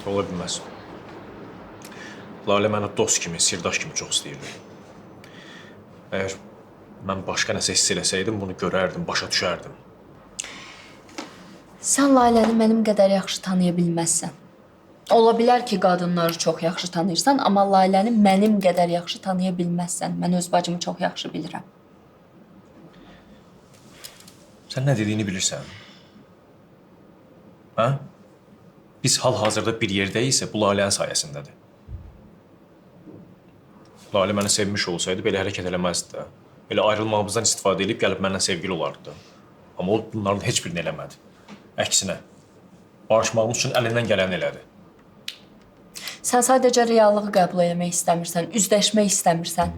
Ola bilməz. Lalə məni dost kimi, sirdaş kimi çox istəyirdi. Əgər mən başqa nəsə hiss eləsəydim, bunu görərdim, başa düşərdim. Sən Lailəni mənim qədər yaxşı tanıya bilməzsən. Ola bilər ki, qadınları çox yaxşı tanıyırsan, amma Lailəni mənim qədər yaxşı tanıya bilməzsən. Mən öz bacımı çox yaxşı bilirəm. Sən nə dediyini bilirsən? Hə? Biz hal-hazırda bir yerdəyiksə, bu Lalənin sayəsindədir. Lalə məni sevmiş olsaydı, belə hərəkət eləməzdi də. Elə ayrılmağımızdan istifadə edib gəlib məndən sevgili olardı. Amma o bunların heç birini eləmədi. Əksinə, barışmağımız üçün əlindən gələni elədi. Sən sadəcə reallığı qəbul etmək istəmirsən, üzləşmək istəmirsən.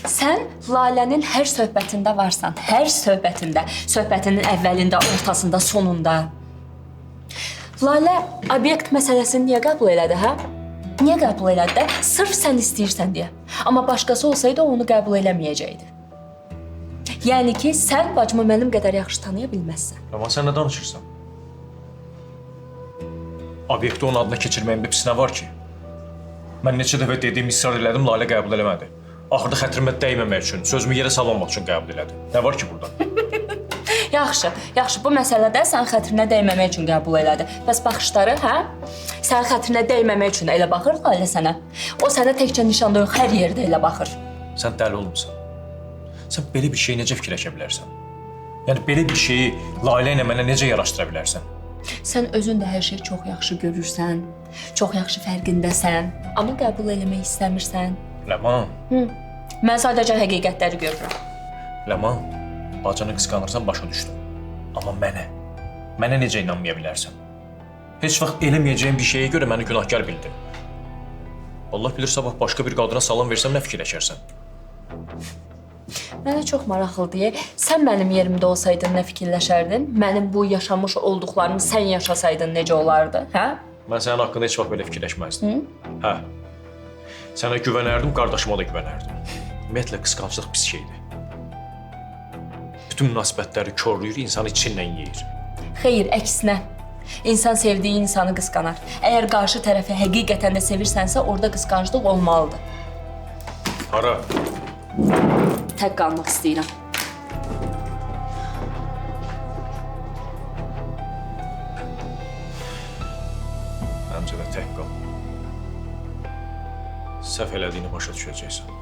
Sən Lalənin hər söhbətində varsan, hər söhbətində. Söhbətinin əvvəlində, ortasında, sonunda. Lalə obyekt məsələsini niyə qəbul elədi, hə? Niyə qəbul elədi də? Sırf sən istəyirsən deyə. Amma başqası olsaydı, onu qəbul eləməyəcəkdi. Yəni ki, sən bacımı mənim qədər yaxşı tanıya bilməzsən. Amma sən nə danışırsan? Obyekti onun adına keçirməyimdə pis nə var ki? Mən neçə dəfə dediyim, israr elədim, Lalə qəbul eləmədi. Axırda xətrimə dəyməmək üçün, sözümü yerə salmamaq üçün qəbul elədi. Nə var ki burada? Yaxşı, yaxşı. Bu məsələdə sən xətrinə dəyməmək üçün qəbul elədi. Bəs baxışları, hə? Sən xətrinə dəyməmək üçün elə baxır Lalə sənə. O sənə təkcə nişanda yox, hər yerdə elə baxır. Sən dəli olmusan. Sən belə bir şeyi necə fikirləşə bilərsən? Yəni, belə bir şeyi Lalə ilə mənə necə yaraşdıra bilərsən? Sən özün də hər şeyi çox yaxşı görürsən, çox yaxşı fərqindəsən, amma qəbul eləmək istəmirsən. Ləman. Mən sadəcə həqiqətləri görürəm. Ləman, bacını qısqanırsan, başa düşdüm. Amma mənə necə inanmaya bilərsən? Heç vaxt eləməyəcəyim bir şeyə görə məni günahkar bildin. Allah bilir, sabah başqa bir qadına salam versəm nə fikirləşərsən? Mənə çox maraqlıdır. Sən mənim yerimdə olsaydın nə fikirləşərdin? Mənim bu yaşamış olduqlarımı sən yaşasaydın necə olardı, hə? Mən sənin haqqında heç vaxt belə fikirləşməzdim. Hə. Sənə güvənərdim, qardaşıma da güvənərdim. Ümumiyyətlə, qısqanclıq pis şeydir. Bütün münasibətləri körlüyür, insanı içindən yeyir. Xeyr, əksinə. İnsan sevdiyi insanı qısqanar. Əgər qarşı tərəfi həqiqətən də sevirsənsə, orada qısqanclıq olmalıdır. Hara? Tək qalmaq istəyirəm. Məncə də tək qal. Səhv elədiyini başa düşəcəksən.